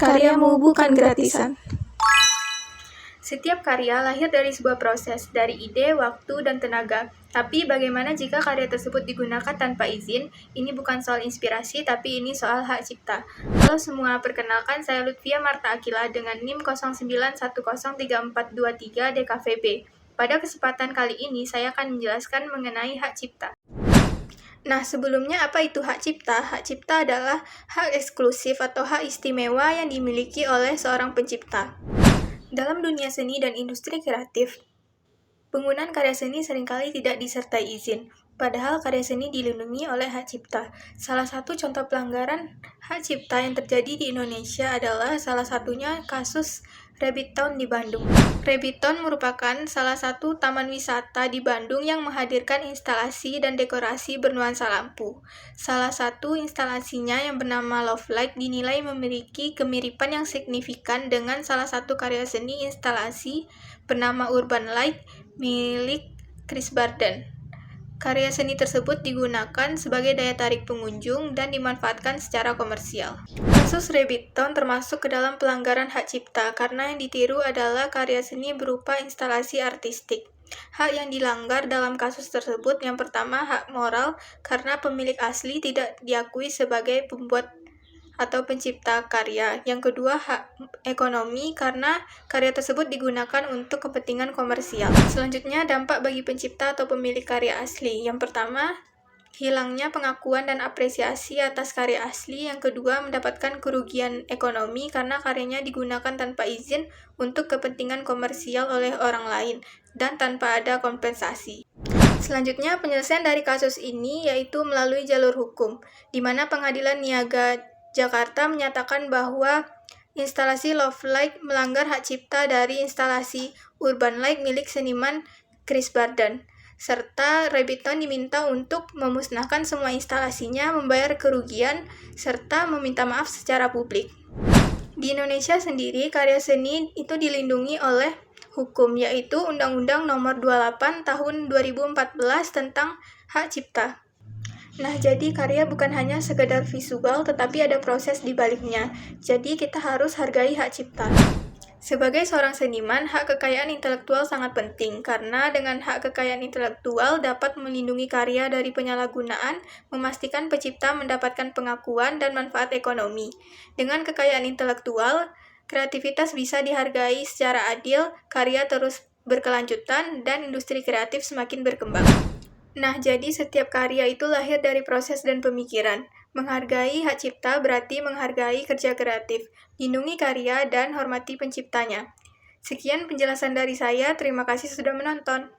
Karyamu bukan gratisan. Setiap karya lahir dari sebuah proses, dari ide, waktu, dan tenaga. Tapi bagaimana jika karya tersebut digunakan tanpa izin? Ini bukan soal inspirasi, tapi ini soal hak cipta. Halo semua, perkenalkan saya Lutfia Marta Akila dengan NIM 09103423 DKVB. Pada kesempatan kali ini, saya akan menjelaskan mengenai hak cipta. Nah, sebelumnya apa itu hak cipta? Hak cipta adalah hak eksklusif atau hak istimewa yang dimiliki oleh seorang pencipta. Dalam dunia seni dan industri kreatif, penggunaan karya seni seringkali tidak disertai izin, padahal karya seni dilindungi oleh hak cipta. Salah satu contoh pelanggaran hak cipta yang terjadi di Indonesia adalah salah satunya kasus Rabbit Town di Bandung. Rabbit Town merupakan salah satu taman wisata di Bandung yang menghadirkan instalasi dan dekorasi bernuansa lampu. Salah satu instalasinya yang bernama Love Light dinilai memiliki kemiripan yang signifikan dengan salah satu karya seni instalasi bernama Urban Light milik Chris Barden. Karya seni tersebut digunakan sebagai daya tarik pengunjung dan dimanfaatkan secara komersial. Kasus Rabbit Town termasuk ke dalam pelanggaran hak cipta karena yang ditiru adalah karya seni berupa instalasi artistik. Hak yang dilanggar dalam kasus tersebut yang pertama hak moral karena pemilik asli tidak diakui sebagai pembuat atau pencipta karya. Yang kedua, hak ekonomi karena karya tersebut digunakan untuk kepentingan komersial. Selanjutnya, dampak bagi pencipta atau pemilik karya asli. Yang pertama, hilangnya pengakuan dan apresiasi atas karya asli. Yang kedua, mendapatkan kerugian ekonomi karena karyanya digunakan tanpa izin untuk kepentingan komersial oleh orang lain dan tanpa ada kompensasi. Selanjutnya, penyelesaian dari kasus ini yaitu melalui jalur hukum, di mana Pengadilan Niaga Jakarta menyatakan bahwa instalasi Love Light melanggar hak cipta dari instalasi Urban Light milik seniman Chris Barden, serta Rabbit Town diminta untuk memusnahkan semua instalasinya, membayar kerugian, serta meminta maaf secara publik. Di Indonesia sendiri, karya seni itu dilindungi oleh hukum, yaitu Undang-Undang Nomor 28 Tahun 2014 tentang Hak Cipta. Nah, jadi karya bukan hanya sekedar visual, tetapi ada proses di baliknya. Jadi kita harus hargai hak cipta. Sebagai seorang seniman, hak kekayaan intelektual sangat penting, karena dengan hak kekayaan intelektual dapat melindungi karya dari penyalahgunaan, memastikan pencipta mendapatkan pengakuan dan manfaat ekonomi. Dengan kekayaan intelektual, kreativitas bisa dihargai secara adil, karya terus berkelanjutan, dan industri kreatif semakin berkembang. Nah, jadi setiap karya itu lahir dari proses dan pemikiran. Menghargai hak cipta berarti menghargai kerja kreatif, lindungi karya, dan hormati penciptanya. Sekian penjelasan dari saya, terima kasih sudah menonton.